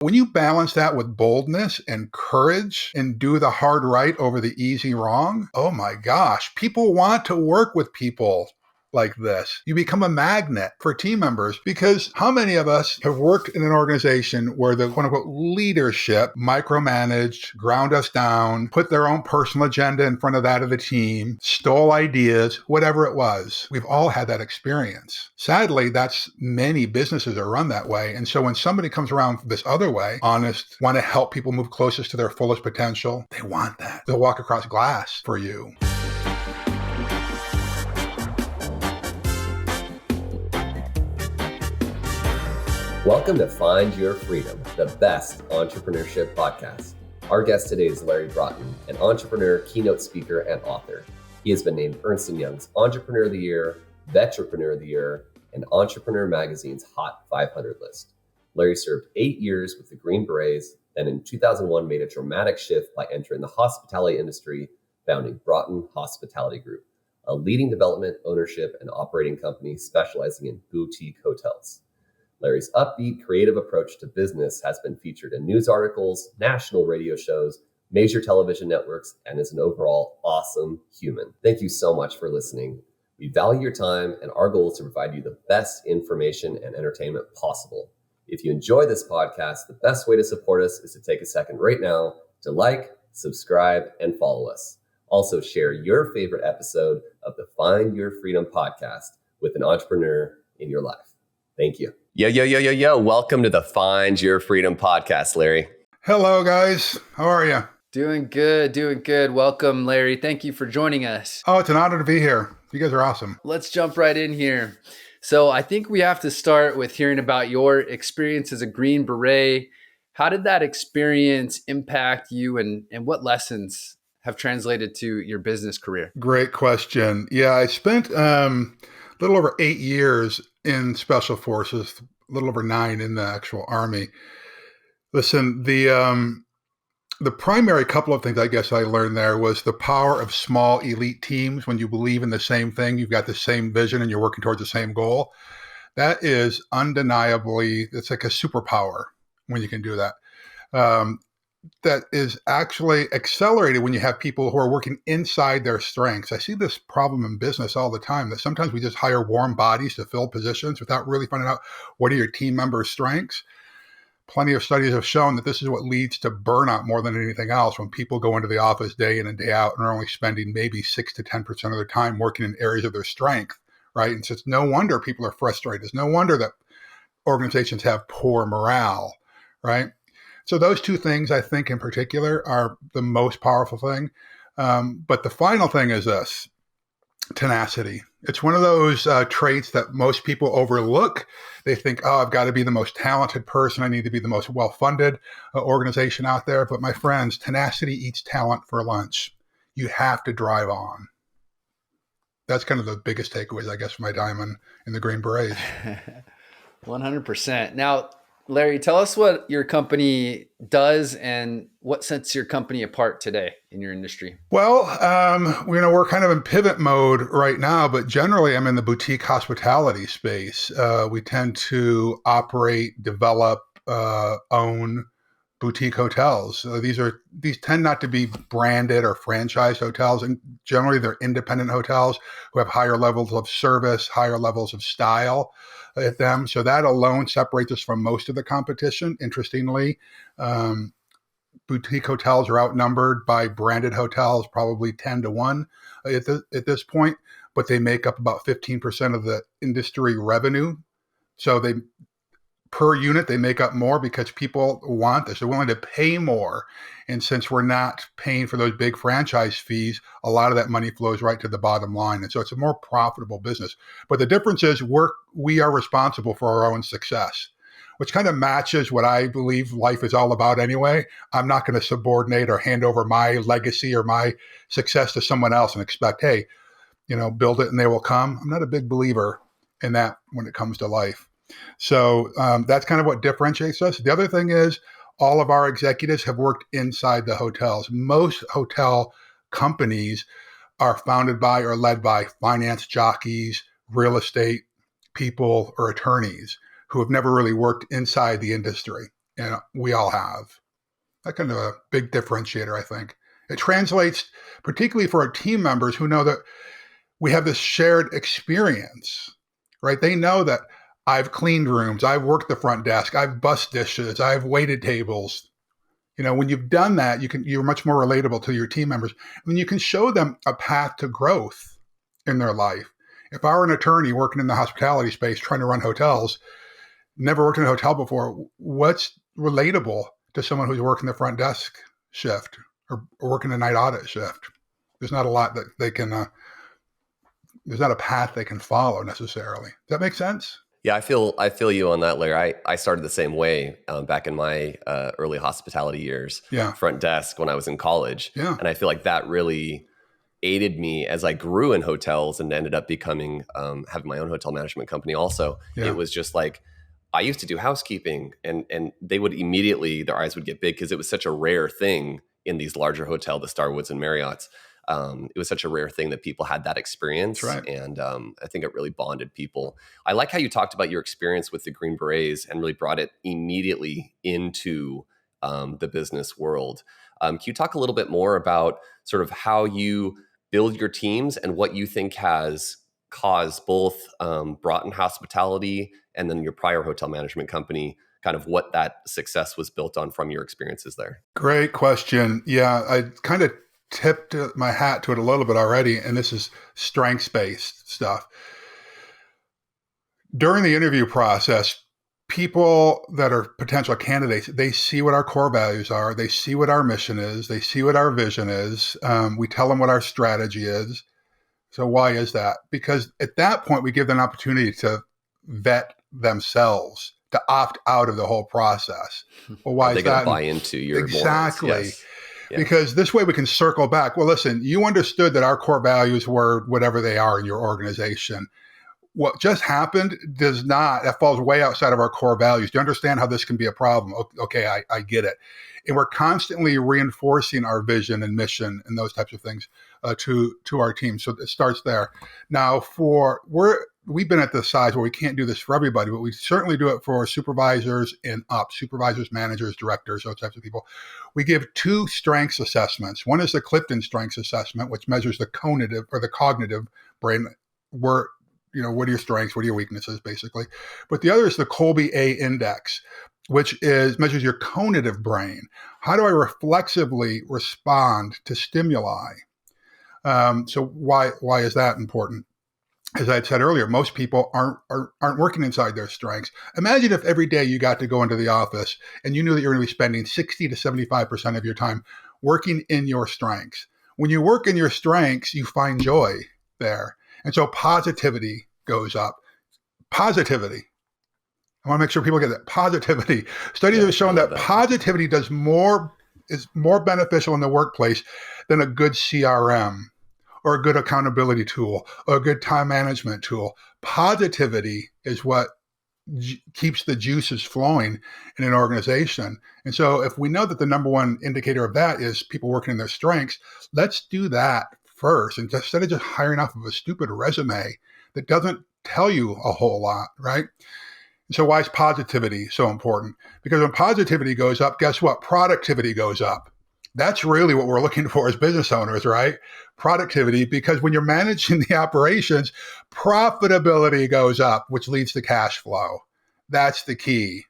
When you balance that with boldness and courage and do the hard right over the easy wrong, oh my gosh, people want to work with people like this. You become a magnet for team members, because how many of us have worked in an organization where the quote unquote leadership micromanaged, ground us down, put their own personal agenda in front of that of the team, stole ideas, whatever it was. We've all had that experience. Sadly, many businesses are run that way. And so when somebody comes around this other way, honest, want to help people move closest to their fullest potential, they want that. They'll walk across glass for you. Welcome to Find Your Freedom, the best entrepreneurship podcast. Our guest today is Larry Broughton, an entrepreneur, keynote speaker, and author. He has been named Ernst & Young's Entrepreneur of the Year, Vetrepreneur of the Year, and Entrepreneur Magazine's Hot 500 list. Larry served 8 years with the Green Berets, then in 2001 made a dramatic shift by entering the hospitality industry, founding Broughton Hospitality Group, a leading development, ownership, and operating company specializing in boutique hotels. Larry's upbeat, creative approach to business has been featured in news articles, national radio shows, major television networks, and is an overall awesome human. Thank you so much for listening. We value your time, and our goal is to provide you the best information and entertainment possible. If you enjoy this podcast, the best way to support us is to take a second right now to like, subscribe, and follow us. Also, share your favorite episode of the Find Your Freedom podcast with an entrepreneur in your life. Thank you. Yo. Welcome to the Find Your Freedom podcast, Larry. Hello, guys. How are you? Doing good. Welcome, Larry. Thank you for joining us. Oh, it's an honor to be here. You guys are awesome. Let's jump right in here. So I think we have to start with hearing about your experience as a Green Beret. How did that experience impact you, and what lessons have translated to your business career? Great question. Yeah, I spent a little over 8 years in Special Forces, a little over 9 in the actual Army. Listen, the primary couple of things I guess I learned there was the power of small elite teams. When you believe in the same thing, you've got the same vision and you're working towards the same goal. That is undeniably, it's like a superpower when you can do that. That is actually accelerated when you have people who are working inside their strengths. I see this problem in business all the time, that sometimes we just hire warm bodies to fill positions without really finding out what are your team members' strengths. Plenty of studies have shown that this is what leads to burnout more than anything else, when people go into the office day in and day out and are only spending maybe 6 to 10% of their time working in areas of their strength, right? And so it's no wonder people are frustrated. It's no wonder that organizations have poor morale, right? So those two things, I think in particular, are the most powerful thing. But the final thing is this: tenacity. It's one of those traits that most people overlook. They think, oh, I've got to be the most talented person. I need to be the most well-funded organization out there. But my friends, tenacity eats talent for lunch. You have to drive on. That's kind of the biggest takeaways, I guess, from my time in the Green Berets. 100%. Now, Larry, tell us what your company does and what sets your company apart today in your industry. Well, we're kind of in pivot mode right now, but generally I'm in the boutique hospitality space. We tend to operate, develop, own boutique hotels. These tend not to be branded or franchised hotels, and generally they're independent hotels who have higher levels of service, higher levels of style at them. So that alone separates us from most of the competition. Interestingly, boutique hotels are outnumbered by branded hotels, probably 10 to 1 at this point, but they make up about 15% of the industry revenue. So per unit, they make up more because people want this. They're willing to pay more. And since we're not paying for those big franchise fees, a lot of that money flows right to the bottom line. And so it's a more profitable business. But the difference is we are responsible for our own success, which kind of matches what I believe life is all about anyway. I'm not going to subordinate or hand over my legacy or my success to someone else and expect, hey, build it and they will come. I'm not a big believer in that when it comes to life. So that's kind of what differentiates us. The other thing is all of our executives have worked inside the hotels. Most hotel companies are founded by or led by finance jockeys, real estate people, or attorneys who have never really worked inside the industry. and we all have. That's kind of a big differentiator, I think. It translates particularly for our team members who know that we have this shared experience, right? They know that I've cleaned rooms, I've worked the front desk, I've bussed dishes, I've waited tables. When you've done that, you're much more relatable to your team members. And you can show them a path to growth in their life. If I were an attorney working in the hospitality space, trying to run hotels, never worked in a hotel before, what's relatable to someone who's working the front desk shift or working the night audit shift? There's not a lot that they can, there's not a path they can follow necessarily. Does that make sense? Yeah, I feel you on that, Larry. I started the same way back in my early hospitality years, front desk when I was in college. Yeah. And I feel like that really aided me as I grew in hotels and ended up becoming, having my own hotel management company also. Yeah. It was just like, I used to do housekeeping and they would immediately, their eyes would get big because it was such a rare thing in these larger hotels, the Starwoods and Marriotts. It was such a rare thing that people had that experience. That's right. And I think it really bonded people. I like how you talked about your experience with the Green Berets and really brought it immediately into the business world. Can you talk a little bit more about sort of how you build your teams and what you think has caused both Broughton Hospitality and then your prior hotel management company, kind of what that success was built on from your experiences there? Great question. Yeah, I kind of tipped my hat to it a little bit already, and this is strengths-based stuff. During the interview process, people that are potential candidates, they see what our core values are. They see what our mission is. They see what our vision is. We tell them what our strategy is. So why is that? Because at that point, we give them an opportunity to vet themselves, to opt out of the whole process. Well, why are they is that? Going to buy into your exactly. morals? Yes. Yeah. Because this way we can circle back. Well, listen, you understood that our core values were whatever they are in your organization. What just happened that falls way outside of our core values. Do you understand how this can be a problem? Okay, I get it. And we're constantly reinforcing our vision and mission and those types of things to our team. So it starts there. Now, we've been at the size where we can't do this for everybody, but we certainly do it for supervisors and up, supervisors, managers, directors, those types of people. We give 2 strengths assessments. One is the Clifton Strengths Assessment, which measures the cognitive brain. What are your strengths? What are your weaknesses, basically? But the other is the Colby A Index, which measures your cognitive brain. How do I reflexively respond to stimuli? So why is that important? As I had said earlier, most people aren't working inside their strengths. Imagine if every day you got to go into the office and you knew that you're going to be spending 60 to 75% of your time working in your strengths. When you work in your strengths, you find joy there. And so positivity goes up. Positivity. I want to make sure people get that. Positivity. Studies have shown that positivity is more beneficial in the workplace than a good CRM or a good accountability tool or a good time management tool. Positivity is what keeps the juices flowing in an organization. And so if we know that the number one indicator of that is people working in their strengths, let's do that first. And instead of just hiring off of a stupid resume that doesn't tell you a whole lot, right? And so why is positivity so important? Because when positivity goes up, guess what? Productivity goes up. That's really what we're looking for as business owners, right? Productivity, because when you're managing the operations, profitability goes up, which leads to cash flow. That's the key.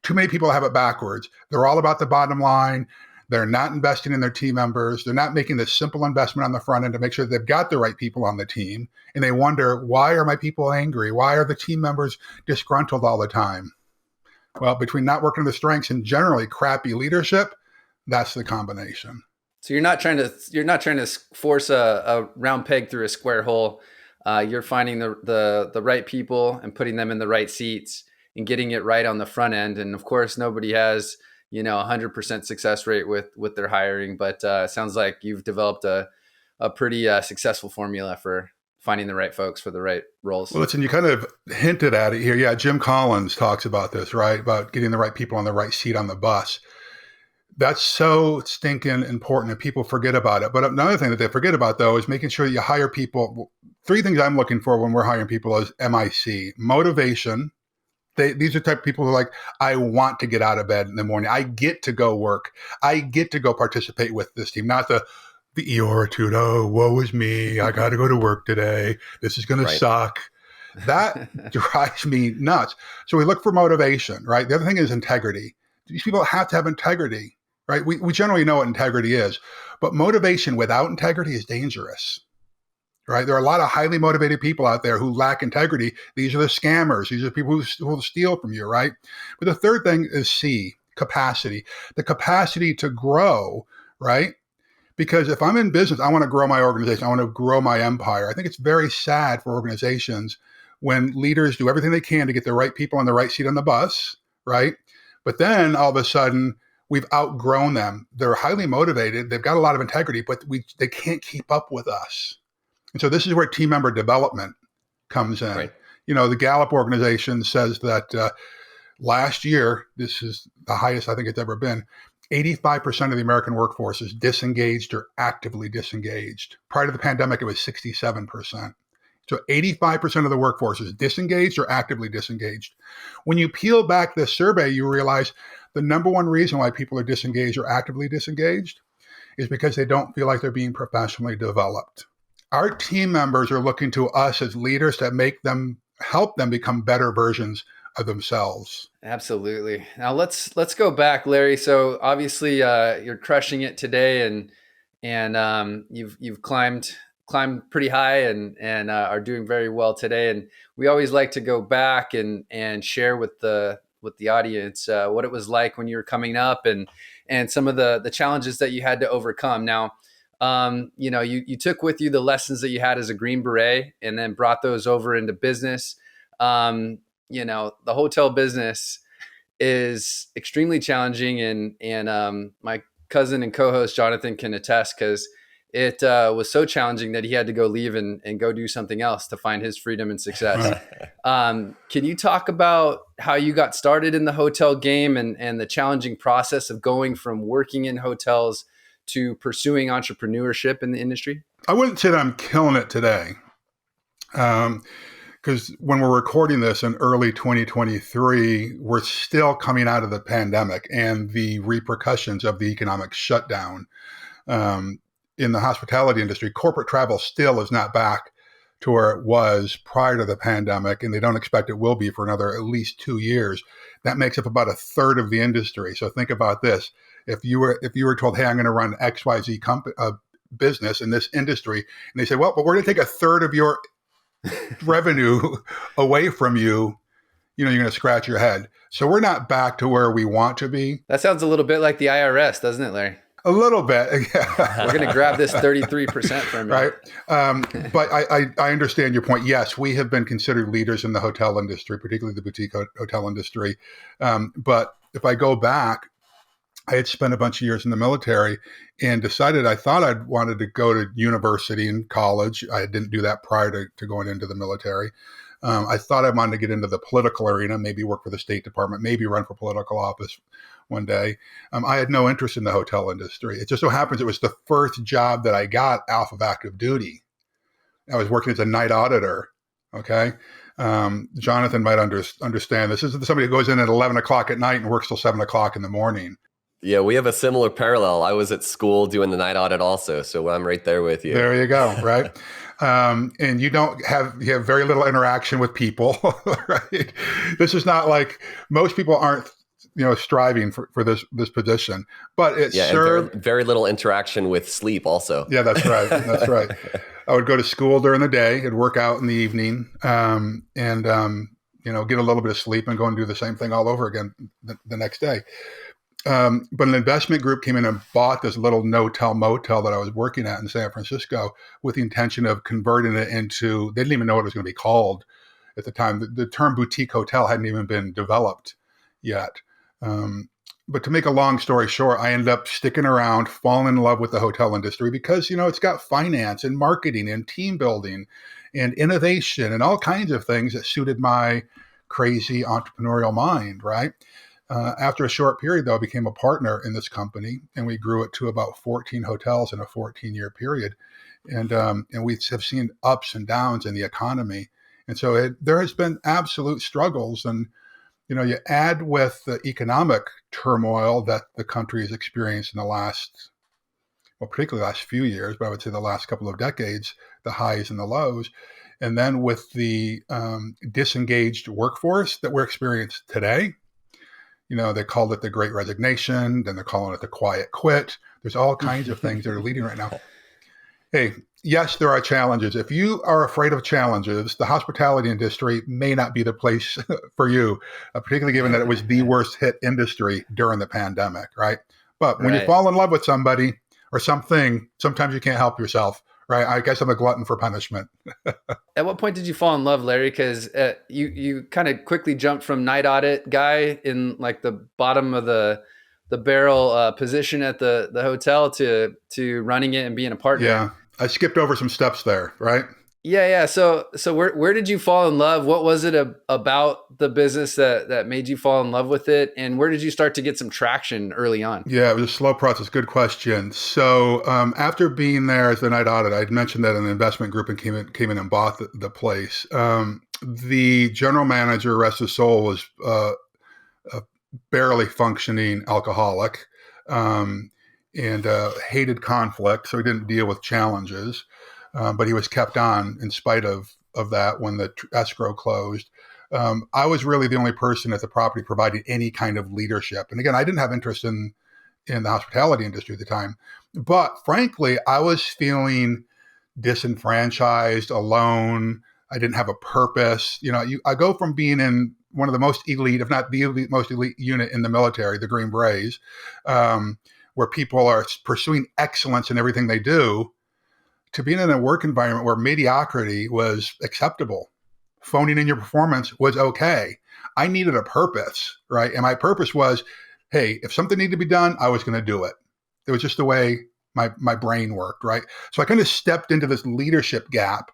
Too many people have it backwards. They're all about the bottom line. They're not investing in their team members. They're not making this simple investment on the front end to make sure they've got the right people on the team. And they wonder, why are my people angry? Why are the team members disgruntled all the time? Well, between not working the strengths and generally crappy leadership, that's the combination. So you're not trying to force a round peg through a square hole. You're finding the right people and putting them in the right seats and getting it right on the front end. And of course, nobody has 100% success rate with their hiring, but it sounds like you've developed a pretty successful formula for finding the right folks for the right roles. Well, listen, you kind of hinted at it here. Yeah, Jim Collins talks about this, right? About getting the right people on the right seat on the bus. That's so stinking important and people forget about it. But another thing that they forget about, though, is making sure that you hire people. 3 things I'm looking for when we're hiring people is MIC, motivation, These are the type of people who are like, I want to get out of bed in the morning. I get to go work. I get to go participate with this team, not the Eeyore-tude. Oh, woe is me. I got to go to work today. This is going to suck. That drives me nuts. So we look for motivation, right? The other thing is integrity. These people have to have integrity, right? We generally know what integrity is, but motivation without integrity is dangerous, right? There are a lot of highly motivated people out there who lack integrity. These are the scammers. These are people who will steal from you, right? But the third thing is C, capacity. The capacity to grow, right? Because if I'm in business, I want to grow my organization. I want to grow my empire. I think it's very sad for organizations when leaders do everything they can to get the right people on the right seat on the bus, right? But then all of a sudden, we've outgrown them. They're highly motivated. They've got a lot of integrity, but they can't keep up with us. And so this is where team member development comes in. Right. The Gallup organization says that last year, this is the highest I think it's ever been, 85% of the American workforce is disengaged or actively disengaged. Prior to the pandemic, it was 67%. So 85% of the workforce is disengaged or actively disengaged. When you peel back this survey, you realize the number one reason why people are disengaged or actively disengaged is because they don't feel like they're being professionally developed. Our team members are looking to us as leaders to help them become better versions of themselves. Absolutely. Now let's go back, Larry. So obviously you're crushing it today, and you've climbed pretty high and are doing very well today. And we always like to go back and share with the audience what it was like when you were coming up and some of the challenges that you had to overcome. Now, you took with you the lessons that you had as a Green Beret and then brought those over into business. The hotel business is extremely challenging, and my cousin and co-host Jonathan can attest, because it was so challenging that he had to go leave and go do something else to find his freedom and success. Can you talk about how you got started in the hotel game and the challenging process of going from working in hotels to pursuing entrepreneurship in the industry? I wouldn't say that I'm killing it today. Because when we're recording this in early 2023, we're still coming out of the pandemic and the repercussions of the economic shutdown. In the hospitality industry, corporate travel still is not back to where it was prior to the pandemic, and they don't expect it will be for another at least 2 years. That makes up about a third of the industry. So think about this. If you were told, hey, I'm going to run XYZ business in this industry, and they say, well, but we're going to take a third of your revenue away from you, you're going to scratch your head. So we're not back to where we want to be. That sounds a little bit like the IRS, doesn't it, Larry? A little bit. We're going to grab this 33% from you. Right. But I understand your point. Yes, we have been considered leaders in the hotel industry, particularly the boutique hotel industry. But if I go back, I had spent a bunch of years in the military and decided I thought I'd wanted to go to university and college. I didn't do that prior to going into the military. I thought I wanted to get into the political arena, maybe work for the State Department, maybe run for political office one day. I had no interest in the hotel industry. It just so happens it was the first job that I got off of active duty. I was working as a night auditor. Okay. Jonathan might understand this. This is somebody who goes in at 11 o'clock at night and works till 7 o'clock in the morning. Yeah, we have a similar parallel. I was at school doing the night audit also, so I'm right there with you. There you go, right? And you have very little interaction with people, right? This is not like most people aren't, striving for this position, but it served very little interaction with sleep also. Yeah, that's right. That's right. I would go to school during the day, I'd work out in the evening, and get a little bit of sleep and go and do the same thing all over again the next day. But an investment group came in and bought this little no-tell motel that I was working at in San Francisco with the intention of converting it into, they didn't even know what it was going to be called at the time. The term boutique hotel hadn't even been developed yet. But to make a long story short, I ended up sticking around, falling in love with the hotel industry because, it's got finance and marketing and team building and innovation and all kinds of things that suited my crazy entrepreneurial mind, right? After a short period, though, I became a partner in this company, and we grew it to about 14 hotels in a 14-year period. And we have seen ups and downs in the economy. And so there has been absolute struggles. And You add with the economic turmoil that the country has experienced in the last, well, particularly the last few years, but I would say the last couple of decades, the highs and the lows. And then with the disengaged workforce that we're experiencing today, they called it the Great Resignation, then they're calling it the Quiet Quit. There's all kinds of things that are leading right now. Hey, yes, there are challenges. If you are afraid of challenges, the hospitality industry may not be the place for you, particularly given that it was the worst hit industry during the pandemic, right? But when you fall in love with somebody or something, sometimes you can't help yourself, right? I guess I'm a glutton for punishment. At what point did you fall in love, Larry? Because you kind of quickly jumped from night audit guy in like the bottom of the barrel position at the hotel to running it and being a partner. Yeah, I skipped over some steps there, right? Yeah. So where did you fall in love? What was it about the business that made you fall in love with it? And where did you start to get some traction early on? Yeah, it was a slow process. Good question. So after being there as the night audit, I'd mentioned that an investment group came in and bought the place. The general manager, rest his soul, was a barely functioning alcoholic and hated conflict, so he didn't deal with challenges. But he was kept on in spite of that when the escrow closed. I was really the only person at the property providing any kind of leadership. And again, I didn't have interest in the hospitality industry at the time. But frankly, I was feeling disenfranchised, alone. I didn't have a purpose. I go from being in one of the most elite, if not the most elite unit in the military, the Green Berets, where people are pursuing excellence in everything they do, to being in a work environment where mediocrity was acceptable. Phoning in your performance was okay. I needed a purpose, right? And my purpose was, hey, if something needed to be done, I was going to do it. It was just the way my brain worked, right? So I kind of stepped into this leadership gap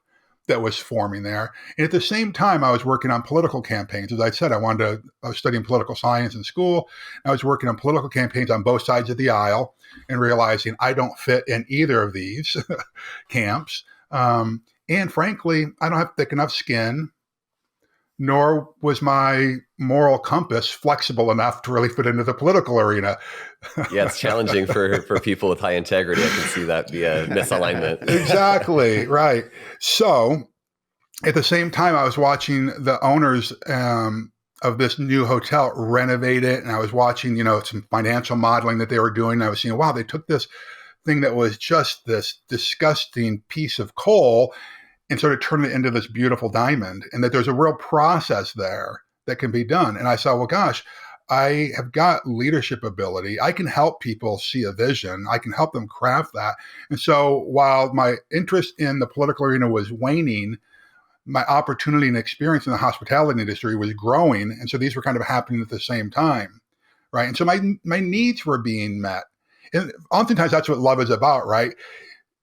that was forming there. And at the same time, I was working on political campaigns. As I said, I was studying political science in school. I was working on political campaigns on both sides of the aisle and realizing I don't fit in either of these camps. And frankly, I don't have thick enough skin, nor was my moral compass flexible enough to really fit into the political arena. Yeah, it's challenging for people with high integrity. I can see that be a misalignment. Exactly, right. So at the same time, I was watching the owners of this new hotel renovate it, and I was watching, some financial modeling that they were doing. And I was seeing, wow, they took this thing that was just this disgusting piece of coal and sort of turn it into this beautiful diamond, and that there's a real process there that can be done. And I saw, well, gosh, I have got leadership ability. I can help people see a vision. I can help them craft that. And so while my interest in the political arena was waning, my opportunity and experience in the hospitality industry was growing. And so these were kind of happening at the same time, right? And so my needs were being met. And oftentimes that's what love is about, right?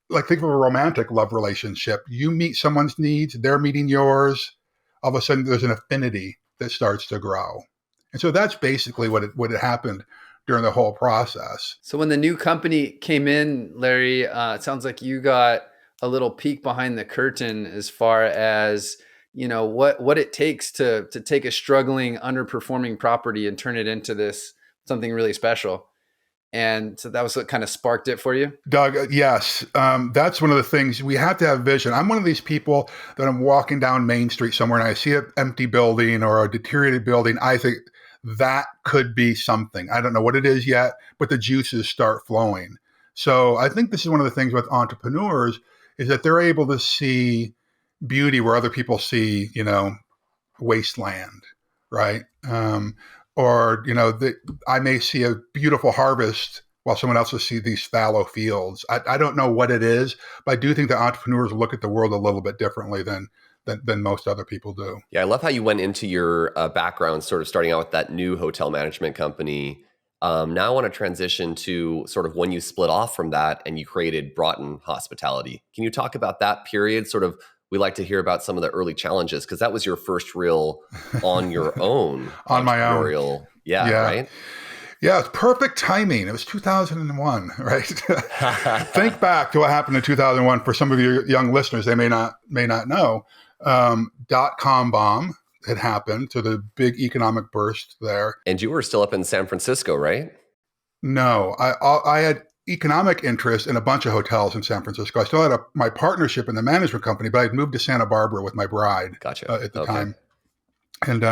Like, think of a romantic love relationship. You meet someone's needs, they're meeting yours. All of a sudden, there's an affinity that starts to grow. And so that's basically what had happened during the whole process. So when the new company came in, Larry, it sounds like you got a little peek behind the curtain as far as, what it takes to take a struggling, underperforming property and turn it into this something really special. And so that was what kind of sparked it for you? Doug, yes. That's one of the things. We have to have vision. I'm one of these people that I'm walking down Main Street somewhere and I see an empty building or a deteriorated building. I think that could be something. I don't know what it is yet, but the juices start flowing. So I think this is one of the things with entrepreneurs is that they're able to see beauty where other people see, wasteland, right? Or, I may see a beautiful harvest while someone else will see these fallow fields. I don't know what it is, but I do think that entrepreneurs look at the world a little bit differently than most other people do. Yeah, I love how you went into your background, sort of starting out with that new hotel management company. Now I want to transition to sort of when you split off from that and you created Broughton Hospitality. Can you talk about that period? Sort of, we like to hear about some of the early challenges because that was your first real on your own. On my own. Yeah, right? Yeah, it's perfect timing. It was 2001, right? Think back to what happened in 2001. For some of your young listeners, they may not know. .com bomb had happened, to the big economic burst there. And you were still up in San Francisco, right? No, I had economic interest in a bunch of hotels in San Francisco. I still had my partnership in the management company, but I'd moved to Santa Barbara with my bride Gotcha. at the Okay. time. And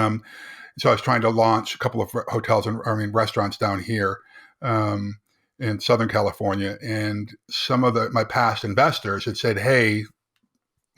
so I was trying to launch a couple of restaurants down here in Southern California. And some of my past investors had said, hey,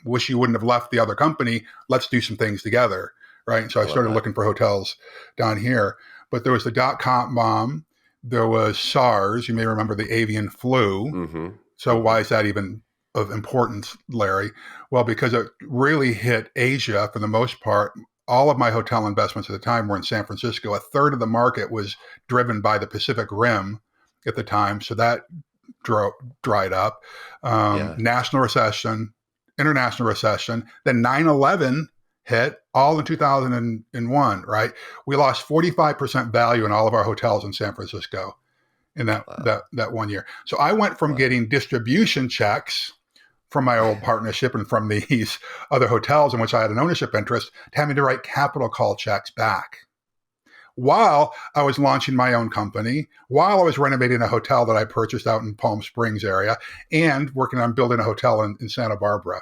wish you wouldn't have left the other company. Let's do some things together. Right. And so I started looking for hotels down here. But there was the .com bomb. There was SARS. You may remember the avian flu. Mm-hmm. So why is that even of importance, Larry? Well, because it really hit Asia for the most part. All of my hotel investments at the time were in San Francisco. A third of the market was driven by the Pacific Rim at the time. So that dried up. National recession, international recession, then 9/11 hit, all in 2001, right? We lost 45% value in all of our hotels in San Francisco in that 1 year. So I went from getting distribution checks from my old partnership and from these other hotels in which I had an ownership interest to having to write capital call checks back while I was launching my own company, while I was renovating a hotel that I purchased out in Palm Springs area, and working on building a hotel in Santa Barbara.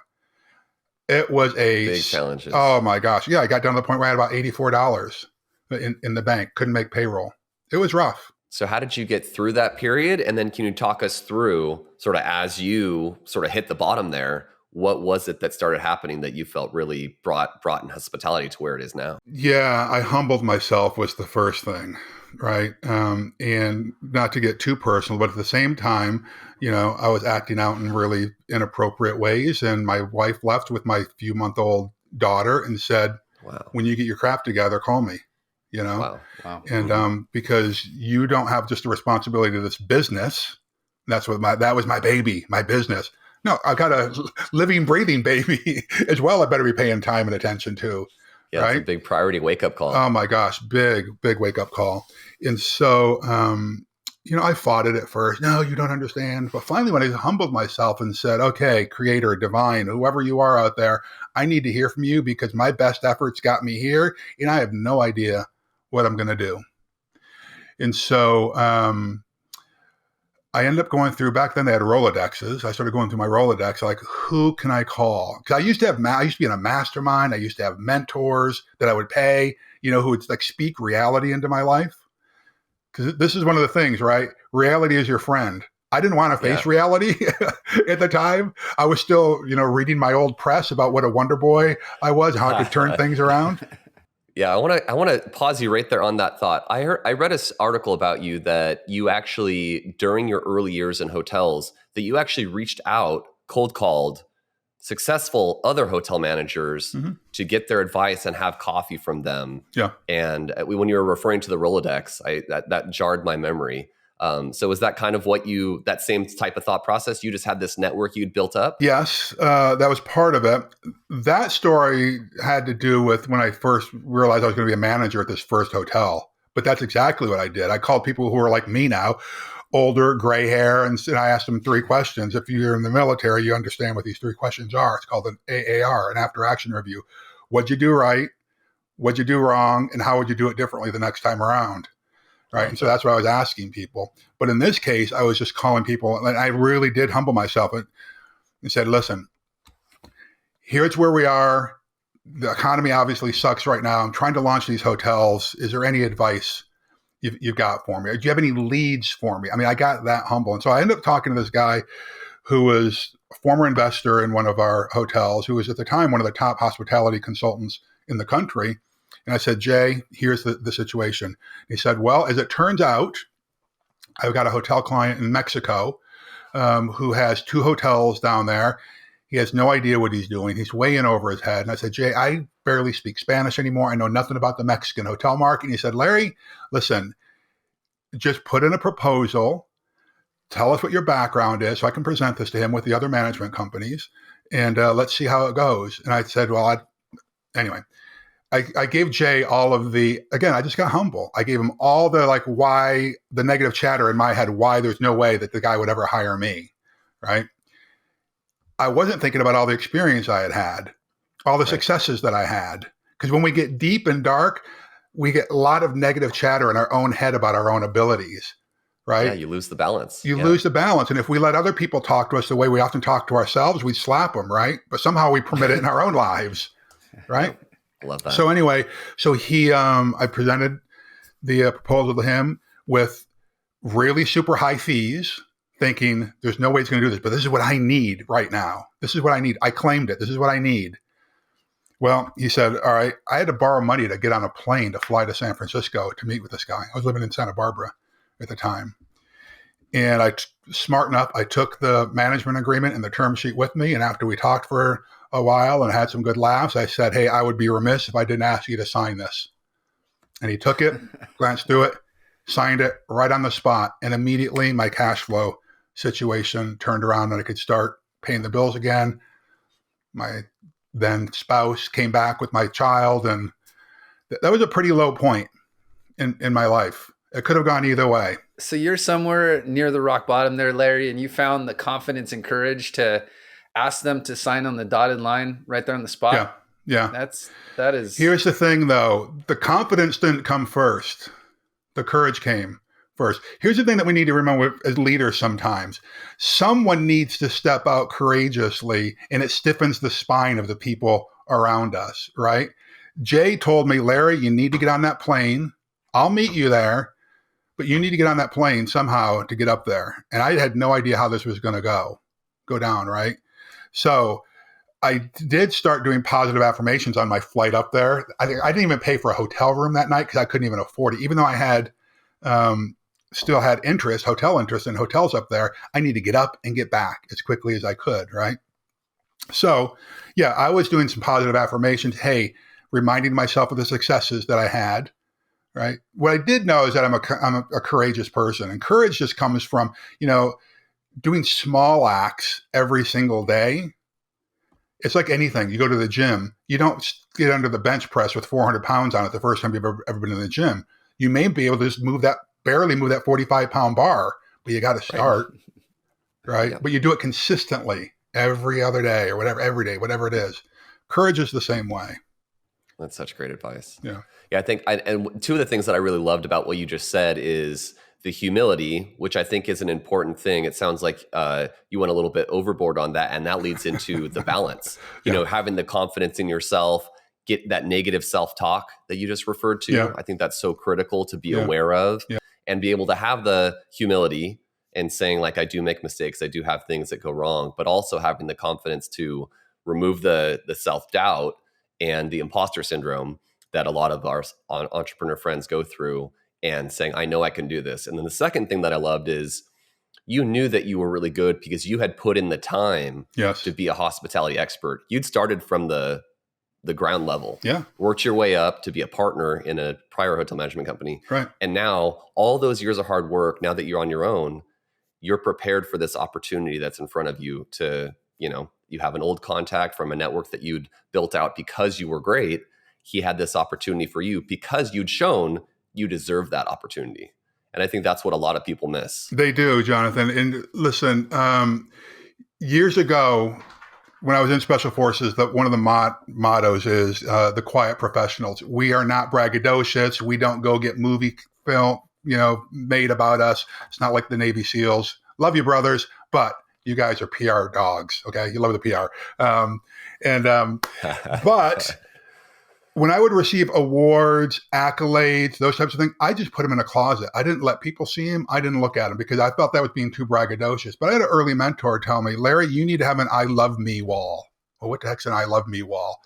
It was big challenges. Oh my gosh. Yeah. I got down to the point where I had about $84 in the bank, couldn't make payroll. It was rough. So how did you get through that period? And then can you talk us through sort of as you sort of hit the bottom there, what was it that started happening that you felt really brought Broughton Hospitality to where it is now? Yeah, I humbled myself was the first thing, right? And not to get too personal, but at the same time, I was acting out in really inappropriate ways. And my wife left with my few-month-old daughter and said, wow, when you get your crap together, call me, Wow. And because you don't have just a responsibility to this business. That was my baby, my business. No, I've got a living, breathing baby as well. I better be paying time and attention to. Yeah, right? It's a big priority wake-up call. Oh my gosh, big wake-up call. And so, I fought it at first. No, you don't understand. But finally, when I humbled myself and said, okay, creator, divine, whoever you are out there, I need to hear from you because my best efforts got me here and I have no idea what I'm going to do. And so, I ended up going through, back then they had Rolodexes. I started going through my Rolodex, like, who can I call? Because I used to be in a mastermind. I used to have mentors that I would pay, who would like speak reality into my life. Because this is one of the things, right? Reality is your friend. I didn't want to face reality at the time. I was still, reading my old press about what a wonder boy I was, how I could turn things around. Yeah, I want to pause you right there on that thought. I read an article about you that you actually, during your early years in hotels, that you actually reached out, cold called successful other hotel managers to get their advice and have coffee from them. Yeah. And when you were referring to the Rolodex, that jarred my memory. So was that kind of that same type of thought process? You just had this network you'd built up? Yes, that was part of it. That story had to do with when I first realized I was going to be a manager at this first hotel. But that's exactly what I did. I called people who are like me now, older, gray hair, and I asked them 3 questions. If you're in the military, you understand what these 3 questions are. It's called an AAR, an after action review. What'd you do right? What'd you do wrong? And how would you do it differently the next time around? Right. And so that's what I was asking people. But in this case, I was just calling people, and I really did humble myself and said, listen, here's where we are. The economy obviously sucks right now. I'm trying to launch these hotels. Is there any advice you've got for me? Or do you have any leads for me? I mean, I got that humble. And so I ended up talking to this guy who was a former investor in one of our hotels, who was at the time one of the top hospitality consultants in the country. And I said, Jay, here's the situation. He said, well, as it turns out, I've got a hotel client in Mexico who has 2 hotels down there. He has no idea what he's doing. He's way in over his head. And I said, Jay, I barely speak Spanish anymore. I know nothing about the Mexican hotel market. And he said, Larry, listen, just put in a proposal. Tell us what your background is so I can present this to him with the other management companies. And let's see how it goes. And I said, well, anyway. I gave Jay all of again, I just got humble. I gave him all why the negative chatter in my head, why there's no way that the guy would ever hire me, right? I wasn't thinking about all the experience I had, all the successes that I had, Because when we get deep and dark, we get a lot of negative chatter in our own head about our own abilities, right? Yeah, you lose the balance. You lose the balance. And if we let other people talk to us the way we often talk to ourselves, we slap them, right? But somehow we permit it in our own lives, right? Love that. So anyway, I presented the proposal to him with really super high fees, thinking there's no way he's going to do this, but this is what I need right now. This is what I need. I claimed it. This is what I need. Well, he said, all right, I had to borrow money to get on a plane to fly to San Francisco to meet with this guy. I was living in Santa Barbara at the time. And smart enough, I took the management agreement and the term sheet with me. And after we talked for a while and had some good laughs, I said, hey, I would be remiss if I didn't ask you to sign this. And he took it, glanced through it, signed it right on the spot. And immediately my cash flow situation turned around and I could start paying the bills again. My then spouse came back with my child. And that was a pretty low point in my life. It could have gone either way. So you're somewhere near the rock bottom there, Larry, and you found the confidence and courage to ask them to sign on the dotted line right there on the spot. Yeah. That is. Here's the thing though. The confidence didn't come first. The courage came first. Here's the thing that we need to remember as leaders sometimes. Someone needs to step out courageously and it stiffens the spine of the people around us, right? Jay told me, Larry, you need to get on that plane. I'll meet you there, but you need to get on that plane somehow to get up there. And I had no idea how this was going to go down, right? So I did start doing positive affirmations on my flight up there. I didn't even pay for a hotel room that night because I couldn't even afford it. Even though I had still had hotel interest in hotels up there, I need to get up and get back as quickly as I could, right? So yeah, I was doing some positive affirmations. Hey, reminding myself of the successes that I had, right? What I did know is that I'm a courageous person, and courage just comes from, doing small acts every single day. It's like anything. You go to the gym, you don't get under the bench press with 400 pounds on it the first time you've ever been in the gym. You may be able to just barely move that 45-pound bar, but you got to start, right? Yep. But you do it consistently every other day or whatever, every day, whatever it is. Courage is the same way. That's such great advice. Yeah. I think, and two of the things that I really loved about what you just said is the humility, which I think is an important thing. It sounds like you went a little bit overboard on that, and that leads into the balance. Having the confidence in yourself, get that negative self-talk that you just referred to. Yeah. I think that's so critical to be aware of, and be able to have the humility and saying, like, I do make mistakes, I do have things that go wrong, but also having the confidence to remove the self-doubt and the imposter syndrome that a lot of our entrepreneur friends go through, and saying, I know I can do this. And then the second thing that I loved is you knew that you were really good because you had put in the time to be a hospitality expert. You'd started from the ground level, worked your way up to be a partner in a prior hotel management company. Right. And now all those years of hard work, now that you're on your own, you're prepared for this opportunity that's in front of you to, you have an old contact from a network that you'd built out because you were great. He had this opportunity for you because you'd shown you deserve that opportunity. And I think that's what a lot of people miss. They do, Jonathan. And listen, years ago, when I was in Special Forces, one of the mottos is the quiet professionals. We are not braggadocious. We don't go get movie film, made about us. It's not like the Navy SEALs. Love you, brothers, but you guys are PR dogs. Okay, you love the PR. But when I would receive awards, accolades, those types of things, I just put them in a closet. I didn't let people see them. I didn't look at them because I felt that was being too braggadocious. But I had an early mentor tell me, Larry, you need to have an I love me wall. Well, what the heck's an I love me wall?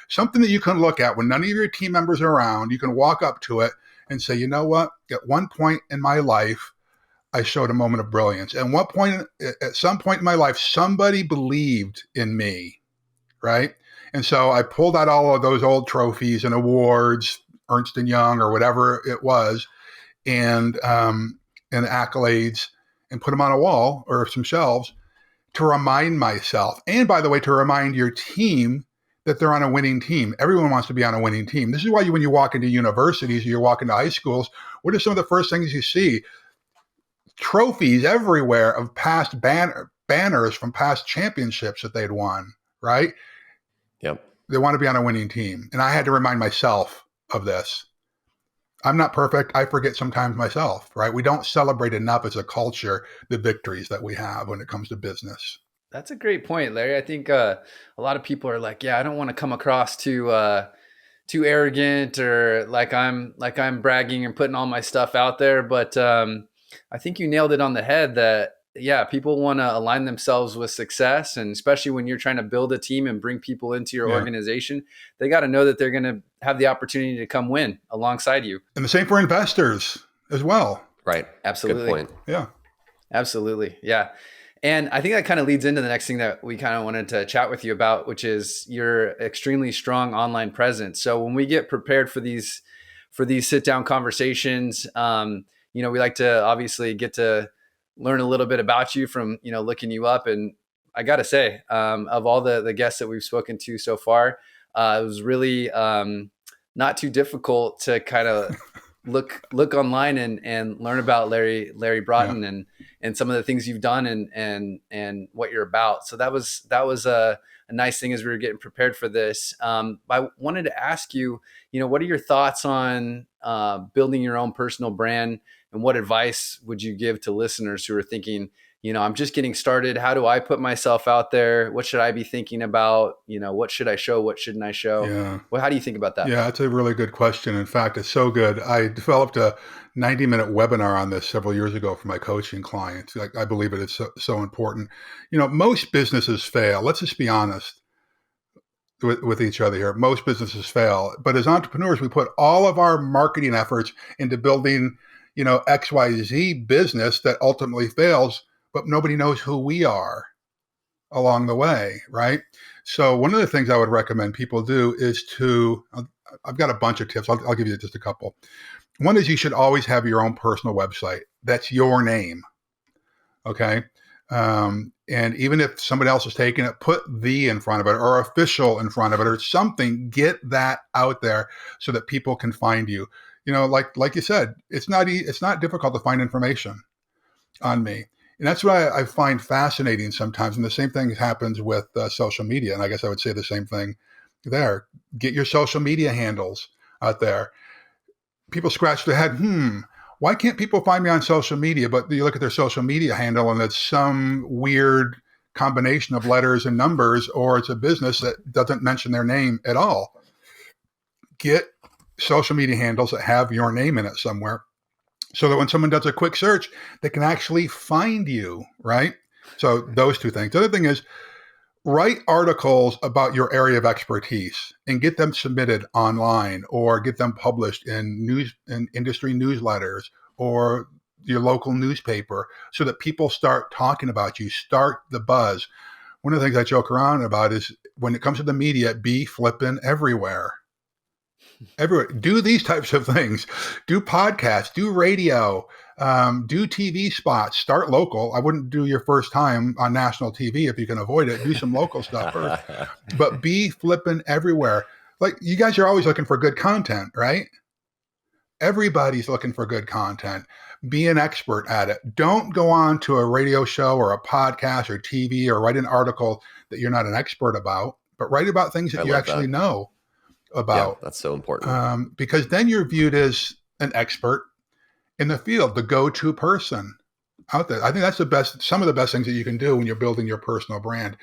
Something that you can look at when none of your team members are around. You can walk up to it and say, you know what? At one point in my life, I showed a moment of brilliance. At some point in my life, somebody believed in me, right? And so I pulled out all of those old trophies and awards, Ernst & Young or whatever it was, and accolades, and put them on a wall or some shelves to remind myself. And by the way, to remind your team that they're on a winning team. Everyone wants to be on a winning team. This is why when you walk into universities or you walk into high schools, what are some of the first things you see? Trophies everywhere of past banners from past championships that they'd won, right? Yep. They want to be on a winning team. And I had to remind myself of this. I'm not perfect. I forget sometimes myself, right? We don't celebrate enough as a culture the victories that we have when it comes to business. That's a great point, Larry. I think a lot of people are like, yeah, I don't want to come across too arrogant or like I'm bragging and putting all my stuff out there. But I think you nailed it on the head that, yeah, people want to align themselves with success. And especially when you're trying to build a team and bring people into your organization, they got to know that they're going to have the opportunity to come win alongside you. And the same for investors as well. Right. Absolutely. Good point. Yeah. Absolutely. Yeah. And I think that kind of leads into the next thing that we kind of wanted to chat with you about, which is your extremely strong online presence. So when we get prepared for these sit down conversations, we like to obviously get to learn a little bit about you from, looking you up. And I got to say, of all the guests that we've spoken to so far, it was really not too difficult to kind of look online and learn about Larry Broughton and some of the things you've done and what you're about. So that was a nice thing as we were getting prepared for this. I wanted to ask you, what are your thoughts on building your own personal brand, and what advice would you give to listeners who are thinking, I'm just getting started. How do I put myself out there? What should I be thinking about? What should I show? What shouldn't I show? Yeah. Well, how do you think about that? Yeah, that's a really good question. In fact, it's so good. I developed a 90-minute webinar on this several years ago for my coaching clients. Like, I believe it is so important. Most businesses fail. Let's just be honest with each other here. Most businesses fail. But as entrepreneurs, we put all of our marketing efforts into building, XYZ business that ultimately fails, but nobody knows who we are along the way, right? So one of the things I would recommend people do is I've got a bunch of tips. I'll give you just a couple. One is you should always have your own personal website. That's your name. Okay. And even if somebody else is taking it, put the in front of it or official in front of it or something, get that out there so that people can find you. Like you said, it's not difficult to find information on me. And that's what I find fascinating sometimes. And the same thing happens with social media. And I guess I would say the same thing there. Get your social media handles out there. People scratch their head. Why can't people find me on social media? But you look at their social media handle and it's some weird combination of letters and numbers, or it's a business that doesn't mention their name at all. Get social media handles that have your name in it somewhere, so that when someone does a quick search, they can actually find you, right? So those two things. The other thing is write articles about your area of expertise and get them submitted online or get them published in industry newsletters or your local newspaper so that people start talking about you, start the buzz. One of the things I joke around about is when it comes to the media, be flipping everywhere. Do these types of things. Do podcasts, do radio, do TV spots, start local. I wouldn't do your first time on national TV if you can avoid it. Do some local stuff first, but be flipping everywhere. Like, you guys are always looking for good content, right? Everybody's looking for good content. Be an expert at it. Don't go on to a radio show or a podcast or TV or write an article that you're not an expert about, but write about things that you actually know about. Yeah, that's so important. Because then you're viewed as an expert in the field, the go-to person out there. I think that's some of the best things that you can do when you're building your personal brand.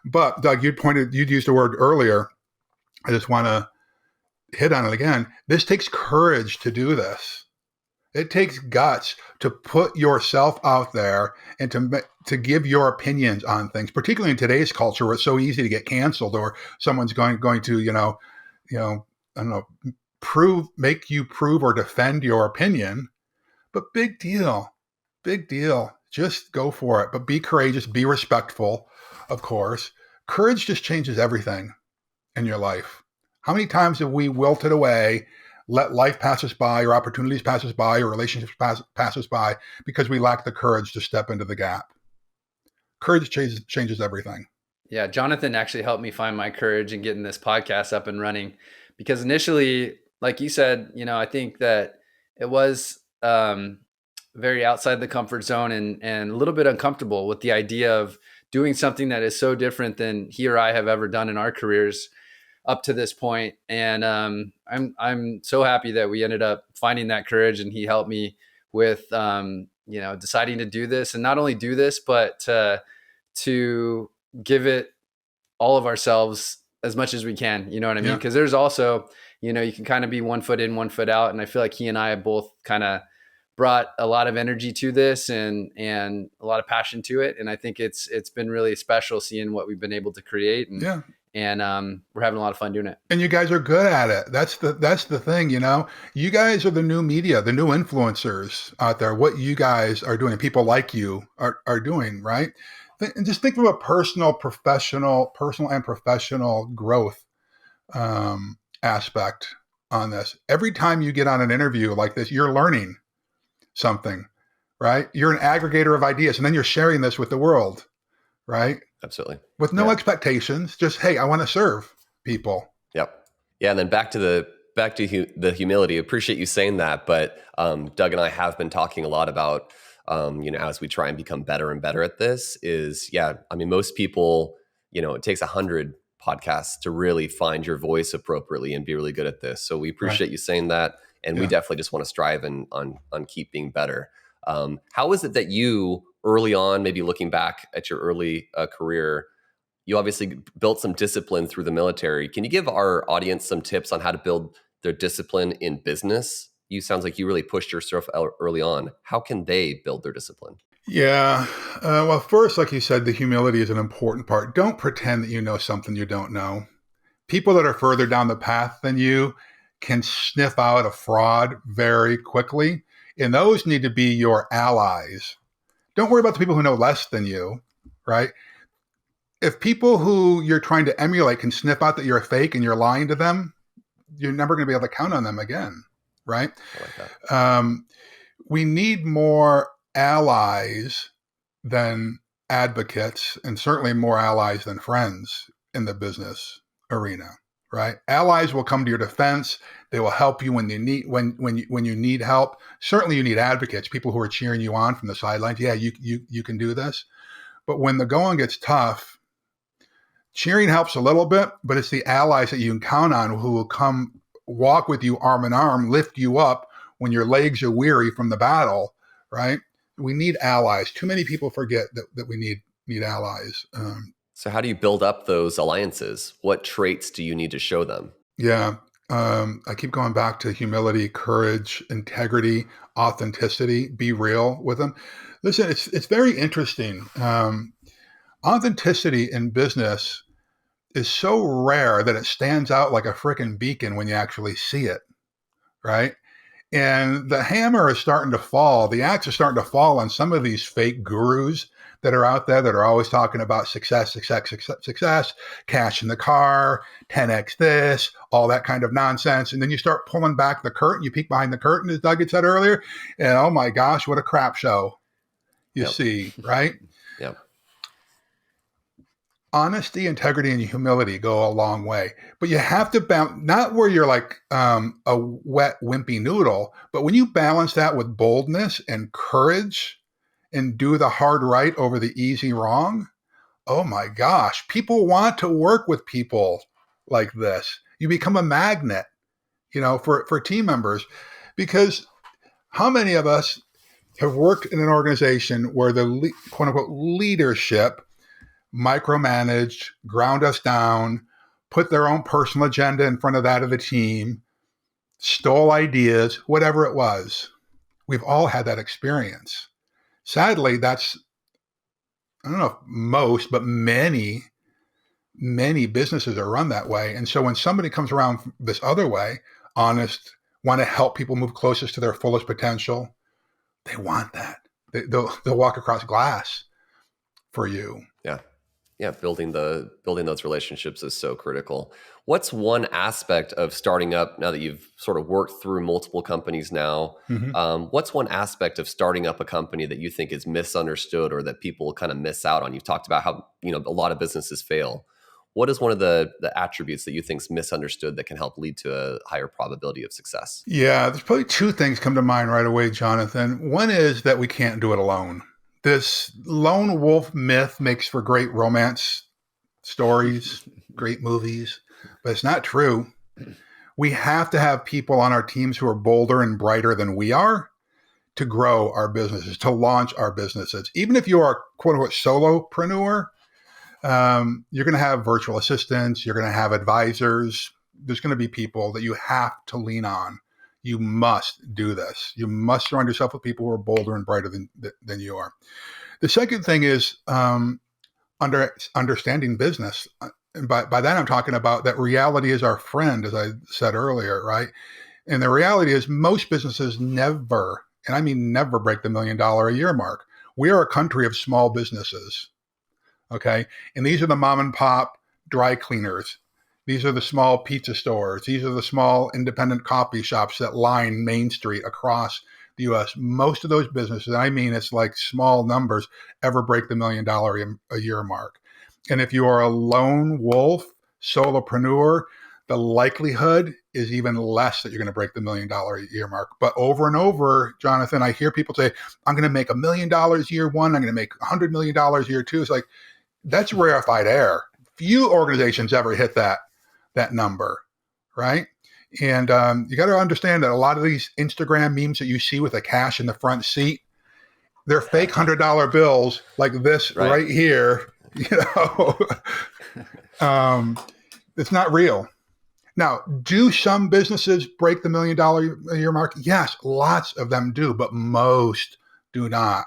But Doug, you'd used a word earlier. I just want to hit on it again. This takes courage to do this. It takes guts to put yourself out there and to give your opinions on things, particularly in today's culture where it's so easy to get canceled or someone's going to, I don't know, make you prove or defend your opinion. But big deal. Just go for it. But be courageous, be respectful, of course. Courage just changes everything in your life. How many times have we wilted away, let life pass us by, or opportunities pass us by, or relationships pass us by because we lack the courage to step into the gap? Courage changes everything. Yeah, Jonathan actually helped me find my courage in getting this podcast up and running, because initially, like you said, I think that it was very outside the comfort zone and a little bit uncomfortable with the idea of doing something that is so different than he or I have ever done in our careers. up to this point. And I'm so happy that we ended up finding that courage, and he helped me with deciding to do this, and not only do this, but to give it all of ourselves as much as we can. You know what I mean? Because there's also, you can kind of be 1 foot in, 1 foot out, and I feel like he and I have both kind of brought a lot of energy to this and a lot of passion to it. And I think it's been really special seeing what we've been able to create. And we're having a lot of fun doing it. And you guys are good at it. That's the thing, you guys are the new media, the new influencers out there, what you guys are doing and people like you are doing, right? And just think of a personal and professional growth aspect on this. Every time you get on an interview like this, you're learning something, right? You're an aggregator of ideas, and then you're sharing this with the world, right? Absolutely. With no expectations, just, hey, I want to serve people. Yep. Yeah. And then back to the humility. Appreciate you saying that. But Doug and I have been talking a lot about, as we try and become better and better at this most people, it takes 100 podcasts to really find your voice appropriately and be really good at this. So we appreciate you saying that. And we definitely just want to strive on keep being better. How is it that you early on, maybe looking back at your early career, you obviously built some discipline through the military. Can you give our audience some tips on how to build their discipline in business? You sounds like you really pushed yourself early on. How can they build their discipline? Yeah. Well, first, like you said, the humility is an important part. Don't pretend that you know something you don't know. People that are further down the path than you can sniff out a fraud very quickly, and those need to be your allies. Don't worry about the people who know less than you, right? If people who you're trying to emulate can sniff out that you're a fake and you're lying to them, you're never going to be able to count on them again, right? I like that. We need more allies than advocates, and certainly more allies than friends in the business arena, right? Allies will come to your defense. They will help you when you need help. Certainly you need advocates, people who are cheering you on from the sidelines. Yeah, you can do this. But when the going gets tough, cheering helps a little bit, but it's the allies that you can count on who will come walk with you arm in arm, lift you up when your legs are weary from the battle, right? We need allies. Too many people forget that we need allies. So how do you build up those alliances? What traits do you need to show them? Yeah. I keep going back to humility, courage, integrity, authenticity, be real with them. Listen, it's very interesting. Authenticity in business is so rare that it stands out like a freaking beacon when you actually see it, right? And the hammer is starting to fall. The axe is starting to fall on some of these fake gurus that are out there that are always talking about success, cash in the car, 10x this, all that kind of nonsense. And then you start pulling back the curtain, you peek behind the curtain, as Doug had said earlier, and oh my gosh, what a crap show you see, right? Yep. Honesty, integrity, and humility go a long way, but you have to balance, not where you're like a wet, wimpy noodle, but when you balance that with boldness and courage and do the hard right over the easy wrong, oh my gosh, people want to work with people like this. You become a magnet, for team members, because how many of us have worked in an organization where the quote unquote leadership micromanaged, ground us down, put their own personal agenda in front of that of the team, stole ideas, whatever it was. We've all had that experience. Sadly, that's, I don't know if most, but many businesses are run that way. And so when somebody comes around this other way, honest, want to help people move closest to their fullest potential, they want that. They'll walk across glass for you. Yeah, building those relationships is so critical. What's one aspect of starting up now that you've sort of worked through multiple companies now? Mm-hmm. What's one aspect of starting up a company that you think is misunderstood or that people kind of miss out on? You've talked about how a lot of businesses fail. What is one of the attributes that you think is misunderstood that can help lead to a higher probability of success? Yeah, there's probably two things come to mind right away, Jonathan. One is that we can't do it alone. This lone wolf myth makes for great romance stories, great movies, but it's not true. We have to have people on our teams who are bolder and brighter than we are to grow our businesses, to launch our businesses. Even if you are quote unquote solopreneur, you're going to have virtual assistants, you're going to have advisors. There's going to be people that you have to lean on. You must do this. You must surround yourself with people who are bolder and brighter than you are. The second thing is understanding business. And by that, I'm talking about that reality is our friend, as I said earlier, right? And the reality is most businesses never, and I mean never, break the $1 million a year mark. We are a country of small businesses, okay? And these are the mom and pop dry cleaners. These are the small pizza stores. These are the small independent coffee shops that line Main Street across the U.S. Most of those businesses, I mean, it's like small numbers, ever break the $1 million a year mark. And if you are a lone wolf solopreneur, the likelihood is even less that you're going to break the $1 million a year mark. But over and over, Jonathan, I hear people say, I'm going to make $1 million year one. I'm going to make $100 million year two. It's like, that's rarefied air. Few organizations ever hit that number, right? And you got to understand that a lot of these Instagram memes that you see with a cash in the front seat, they're fake $100 bills like this right here. It's not real. Now, do some businesses break the $1 million a year mark? Yes, lots of them do, but most do not.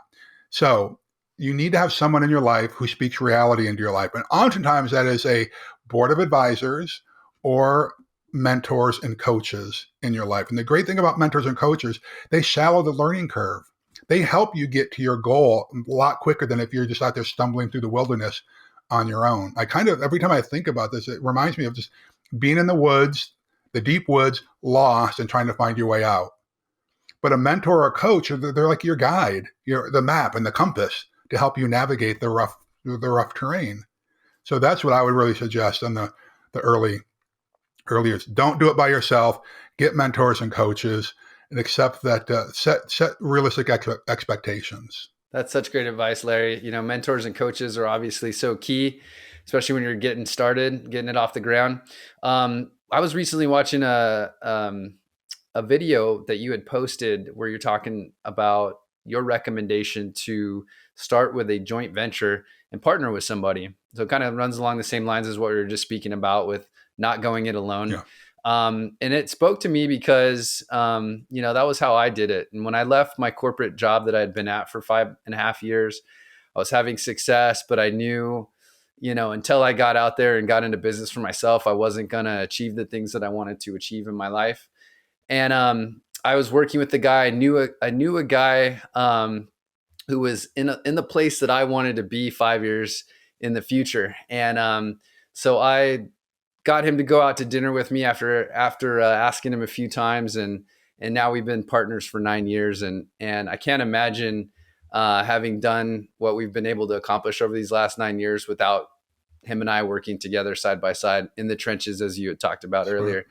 So you need to have someone in your life who speaks reality into your life. And oftentimes that is a board of advisors or mentors and coaches in your life. And the great thing about mentors and coaches, they shallow the learning curve. They help you get to your goal a lot quicker than if you're just out there stumbling through the wilderness on your own. Every time I think about this, it reminds me of just being in the woods, the deep woods, lost and trying to find your way out. But a mentor or a coach, they're like your guide, the map and the compass to help you navigate the rough terrain. So that's what I would really suggest on the early years. Don't do it by yourself. Get mentors and coaches, and accept that set realistic expectations. That's such great advice, Larry. Mentors and coaches are obviously so key, especially when you're getting started, getting it off the ground. I was recently watching a video that you had posted where you're talking about your recommendation to start with a joint venture and partner with somebody. So it kind of runs along the same lines as what we were just speaking about with not going it alone. Yeah. And it spoke to me because, that was how I did it. And when I left my corporate job that I had been at for 5.5 years, I was having success, but I knew, until I got out there and got into business for myself, I wasn't going to achieve the things that I wanted to achieve in my life. And I was working with the guy. I knew a guy who was in the place that I wanted to be 5 years in the future. And so I got him to go out to dinner with me after asking him a few times, and now we've been partners for 9 years. And I can't imagine having done what we've been able to accomplish over these last 9 years without him and I working together side by side in the trenches, as you had talked about earlier.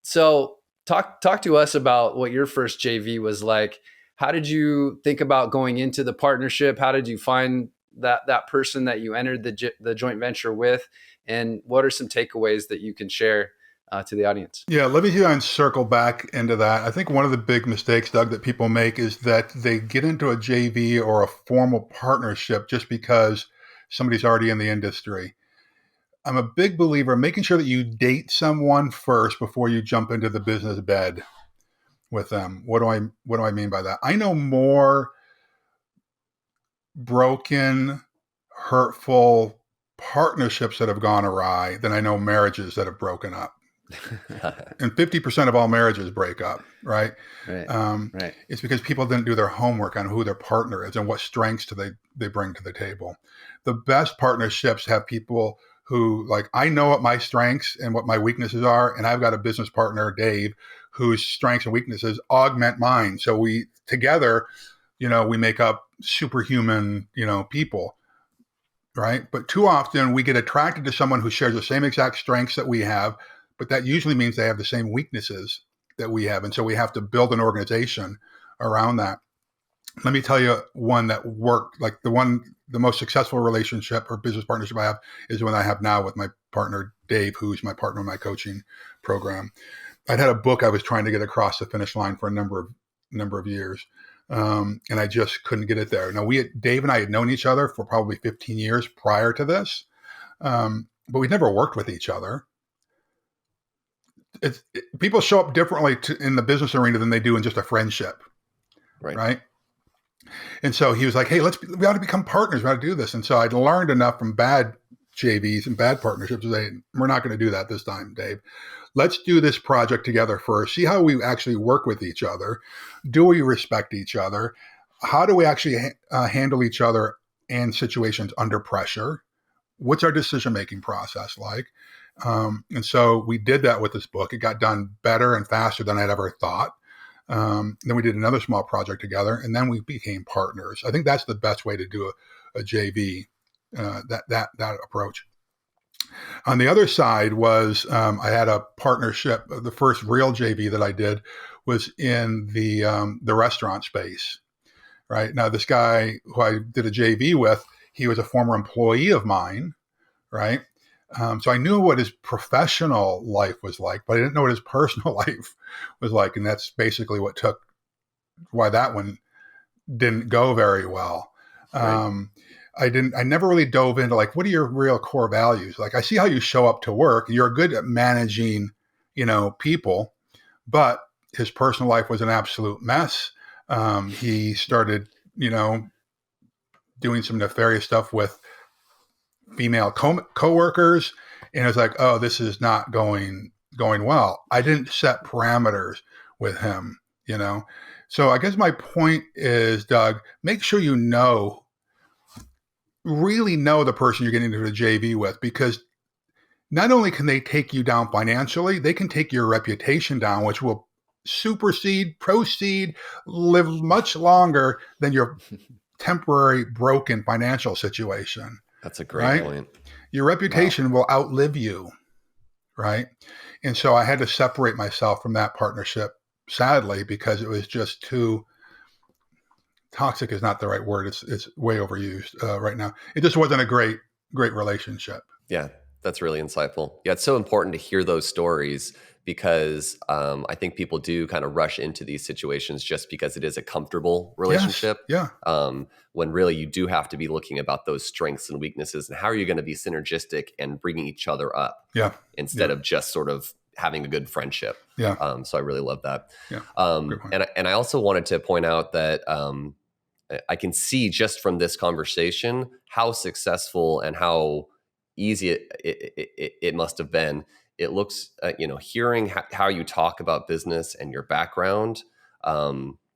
So talk to us about what your first JV was like. How did you think about going into the partnership? How did you find that person that you entered the joint venture with? And what are some takeaways that you can share to the audience? Yeah, let me try and circle back into that. I think one of the big mistakes, Doug, that people make is that they get into a JV or a formal partnership just because somebody's already in the industry. I'm a big believer in making sure that you date someone first before you jump into the business bed with them. What do I mean by that? I know more broken, hurtful partnerships that have gone awry than I know marriages that have broken up. And 50% of all marriages break up, right? Right. It's because people didn't do their homework on who their partner is and what strengths do they bring to the table. The best partnerships have people who, like, I know what my strengths and what my weaknesses are, and I've got a business partner, Dave, whose strengths and weaknesses augment mine. So we together, we make up superhuman, people. Right. But too often we get attracted to someone who shares the same exact strengths that we have, but that usually means they have the same weaknesses that we have. And so we have to build an organization around that. Let me tell you one that worked, like the most successful relationship or business partnership I have is the one I have now with my partner, Dave, who's my partner in my coaching program. I'd had a book I was trying to get across the finish line for a number of years. And I just couldn't get it there. Now Dave and I had known each other for probably 15 years prior to this. But we'd never worked with each other. People show up differently in the business arena than they do in just a friendship. Right. And so he was like, hey, we ought to become partners. We ought to do this. And so I'd learned enough from bad JVs and bad partnerships to say, we're not going to do that this time, Dave. Let's do this project together first. See how we actually work with each other. Do we respect each other? How do we actually handle each other in situations under pressure? What's our decision-making process like? And so we did that with this book. It got done better and faster than I'd ever thought. Then we did another small project together, and then we became partners. I think that's the best way to do a JV, that approach. On the other side was I had a partnership. The first real JV that I did was in the restaurant space. Right now, this guy who I did a JV with, he was a former employee of mine. Right. So I knew what his professional life was like, but I didn't know what his personal life was like. And that's basically why that one didn't go very well. Right. I never really dove into like, what are your real core values? Like, I see how you show up to work. You're good at managing, people, but his personal life was an absolute mess. He started, doing some nefarious stuff with female coworkers, and it's like, oh, this is not going well. I didn't set parameters with him, So I guess my point is, Doug, make sure really know the person you're getting into a JV with, because not only can they take you down financially, they can take your reputation down, which will proceed, live much longer than your temporary broken financial situation. That's a great point. Your reputation will outlive you, right? And so I had to separate myself from that partnership, sadly, because it was just too toxic. Is not the right word. It's way overused right now. It just wasn't a great relationship. Yeah, that's really insightful. Yeah, it's so important to hear those stories, because I think people do kind of rush into these situations just because it is a comfortable relationship. Yes. Yeah. When really you do have to be looking about those strengths and weaknesses, and how are you going to be synergistic and bringing each other up, instead of just sort of having a good friendship. Yeah. So I really love that. Yeah. And I also wanted to point out that I can see just from this conversation how successful and how easy it must have been. It looks, hearing how you talk about business and your background,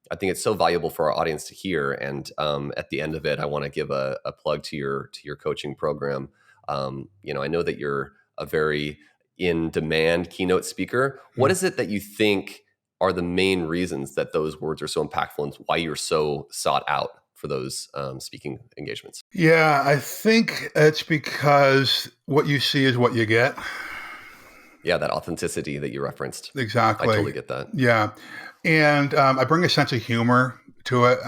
I think it's so valuable for our audience to hear. And at the end of it, I want to give a plug to your coaching program. I know that you're a very in-demand keynote speaker. What is it that you think are the main reasons that those words are so impactful, and why you're so sought out for those speaking engagements? Yeah, I think it's because what you see is what you get. Yeah, that authenticity that you referenced. Exactly. I totally get that. Yeah. And I bring a sense of humor to it.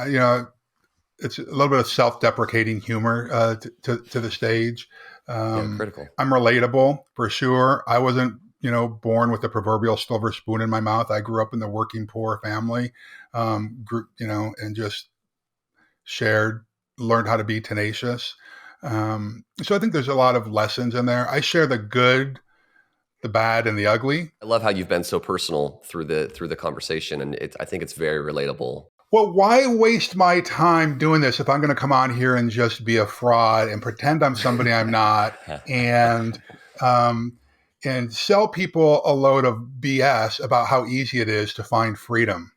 It's a little bit of self-deprecating humor to the stage. Critical. I'm relatable for sure. I wasn't, born with the proverbial silver spoon in my mouth. I grew up in the working poor family, and just learned how to be tenacious. So I think there's a lot of lessons in there. I share the good, the bad, and the ugly. I love how you've been so personal through the conversation, and I think it's very relatable. Well, why waste my time doing this if I'm going to come on here and just be a fraud and pretend I'm somebody I'm not, and sell people a load of BS about how easy it is to find freedom.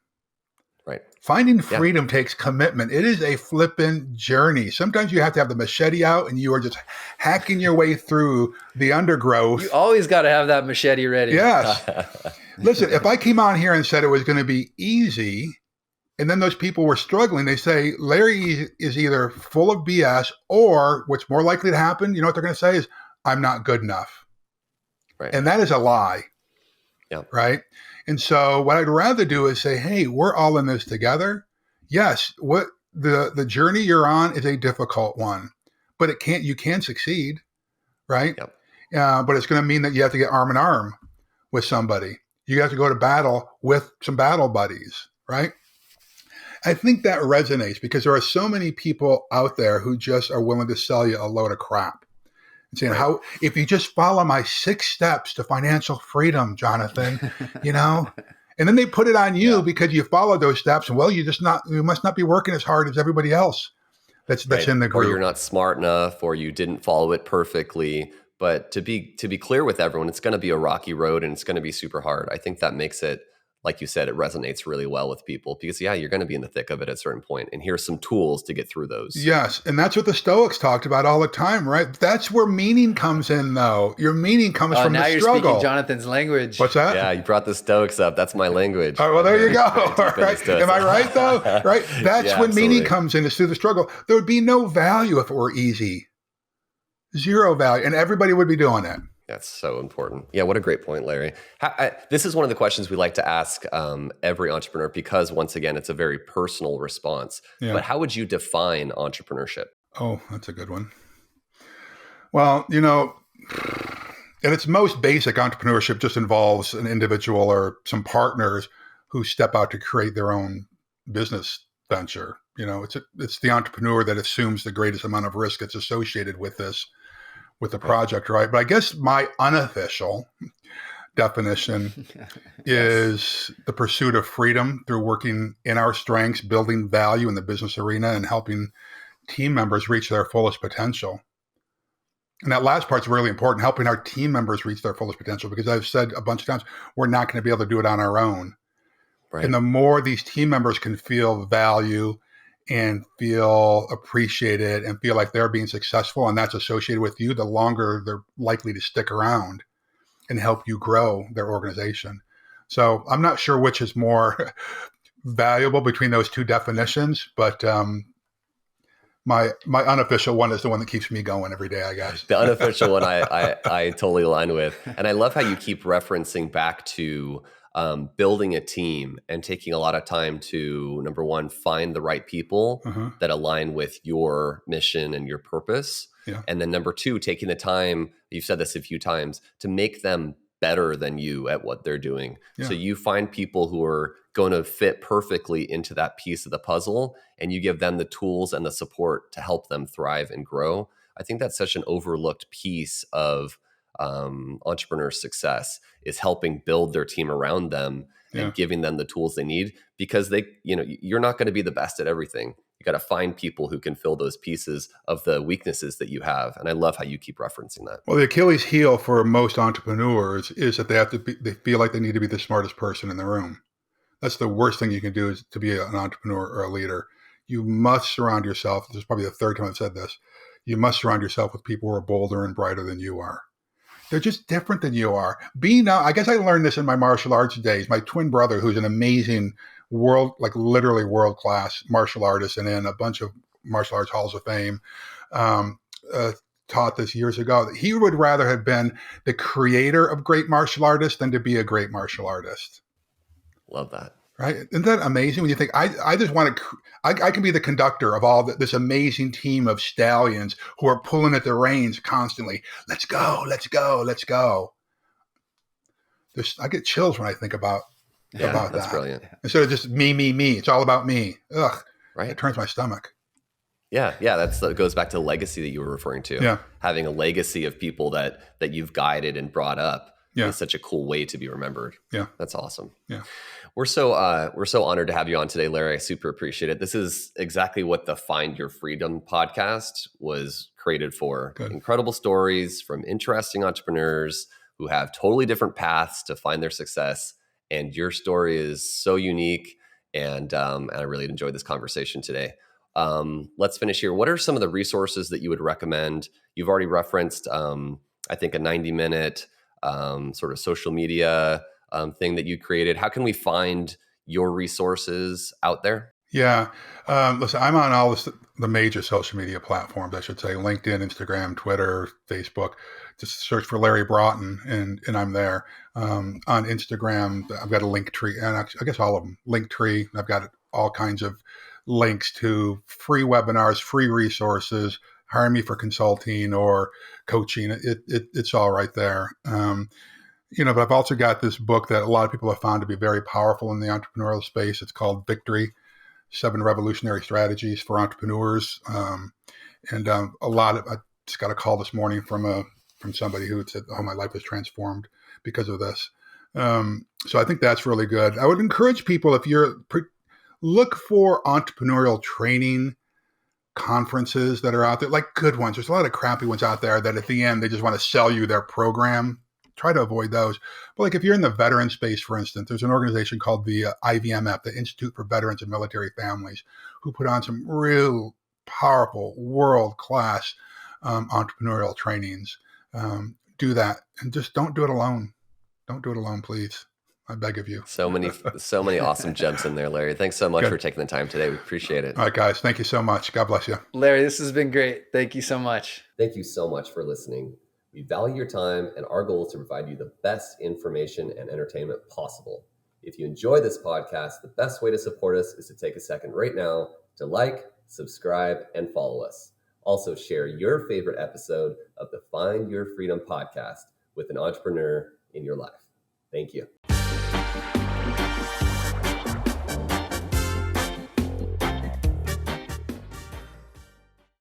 Right. Finding freedom takes commitment. It is a flippin' journey. Sometimes you have to have the machete out, and you are just hacking your way through the undergrowth. You always got to have that machete ready. Yes. Listen, if I came on here and said it was going to be easy, and then those people were struggling, they say, Larry is either full of BS, or what's more likely to happen, what they're going to say is, I'm not good enough. Right. And that is a lie. Yeah. Right. And so what I'd rather do is say, hey, we're all in this together. Yes, what the journey you're on is a difficult one, but you can succeed, right? Yep. but it's going to mean that you have to get arm in arm with somebody. You have to go to battle with some battle buddies, right? I think that resonates because there are so many people out there who just are willing to sell you a load of crap. And saying, Right. if you just follow my 6 steps to financial freedom, Jonathan, and then they put it on you because you followed those steps. And you must not be working as hard as everybody else that's in the group. Or you're not smart enough, or you didn't follow it perfectly. But to be clear with everyone, it's going to be a rocky road and it's going to be super hard. I think that makes it, like you said, it resonates really well with people because, you're going to be in the thick of it at a certain point. And here's some tools to get through those. Yes. And that's what the Stoics talked about all the time, right? That's where meaning comes in, though. Your meaning comes from the now you're struggle. speaking Jonathan's language. What's that? Yeah, you brought the Stoics up. That's my language. All right, well, there you go. All right. Am I right, though? Right? That's when meaning comes in, is through the struggle. There would be no value if it were easy. Zero value. And everybody would be doing it. That's so important. Yeah, what a great point, Larry. This is one of the questions we like to ask every entrepreneur because, once again, it's a very personal response. Yeah. But how would you define entrepreneurship? Oh, that's a good one. Well, at its most basic, entrepreneurship just involves an individual or some partners who step out to create their own business venture. It's the entrepreneur that assumes the greatest amount of risk that's associated with the project, right? But I guess my unofficial definition is the pursuit of freedom through working in our strengths, building value in the business arena, and helping team members reach their fullest potential. And that last part's really important, helping our team members reach their fullest potential, because I've said a bunch of times, we're not going to be able to do it on our own. Right. And the more these team members can feel value and feel appreciated and feel like they're being successful and that's associated with you, the longer they're likely to stick around and help you grow their organization. So I'm not sure which is more valuable between those two definitions, but my unofficial one is the one that keeps me going every day, I guess. The unofficial one I totally align with. And I love how you keep referencing back to building a team and taking a lot of time to, number one, find the right people that align with your mission and your purpose. Yeah. And then number two, taking the time, you've said this a few times, to make them better than you at what they're doing. Yeah. So you find people who are going to fit perfectly into that piece of the puzzle, and you give them the tools and the support to help them thrive and grow. I think that's such an overlooked piece of entrepreneur success, is helping build their team around them and giving them the tools they need, because you're not going to be the best at everything. You got to find people who can fill those pieces of the weaknesses that you have. And I love how you keep referencing that. Well, the Achilles heel for most entrepreneurs is that they feel like they need to be the smartest person in the room. That's the worst thing you can do, is to be an entrepreneur or a leader. You must surround yourself. This is probably the third time I've said this. You must surround yourself with people who are bolder and brighter than you are. They're just different than you are. I guess I learned this in my martial arts days. My twin brother, who's an amazing literally world-class martial artist and in a bunch of martial arts halls of fame, taught this years ago, that he would rather have been the creator of great martial artists than to be a great martial artist. Love that. Right? Isn't that amazing when you think, I just want to, I can be the conductor of all this amazing team of stallions who are pulling at the reins constantly. Let's go, let's go, let's go. I get chills when I think about that. That's brilliant. Instead of just me. It's all about me. Ugh. Right. It turns my stomach. Yeah. That goes back to the legacy that you were referring to. Yeah. Having a legacy of people that you've guided and brought up. Yeah. Is such a cool way to be remembered. Yeah. That's awesome. Yeah. We're so honored to have you on today, Larry. I super appreciate it. This is exactly what the Find Your Freedom podcast was created for. Good. Incredible stories from interesting entrepreneurs who have totally different paths to find their success. And your story is so unique. And I really enjoyed this conversation today. Let's finish here. What are some of the resources that you would recommend? You've already referenced, I think, a 90-minute sort of social media thing that you created. How can we find your resources out there? Yeah. Listen, I'm on all the major social media platforms, I should say: LinkedIn, Instagram, Twitter, Facebook. Just search for Larry Broughton and I'm there. On Instagram, I've got a link tree, and I guess all of them. Linktree. I've got all kinds of links to free webinars, free resources, hire me for consulting or coaching. It's all right there. But I've also got this book that a lot of people have found to be very powerful in the entrepreneurial space. It's called Victory: 7 Revolutionary Strategies for Entrepreneurs. I just got a call this morning from somebody who said, "Oh, my life was transformed because of this." So I think that's really good. I would encourage people, if look for entrepreneurial training conferences that are out there, like good ones. There's a lot of crappy ones out there that at the end, they just want to sell you their program. Try to avoid those. But like if you're in the veteran space, for instance, there's an organization called the IVMF, the Institute for Veterans and Military Families, who put on some real powerful, world-class entrepreneurial trainings. Do that, and just don't do it alone. Don't do it alone, please. I beg of you. So many awesome gems in there, Larry. Thanks so much for taking the time today. We appreciate it. All right, guys. Thank you so much. God bless you. Larry, this has been great. Thank you so much. Thank you so much for listening. We value your time, and our goal is to provide you the best information and entertainment possible. If you enjoy this podcast, the best way to support us is to take a second right now to like, subscribe, and follow us. Also, share your favorite episode of the Find Your Freedom podcast with an entrepreneur in your life. Thank you.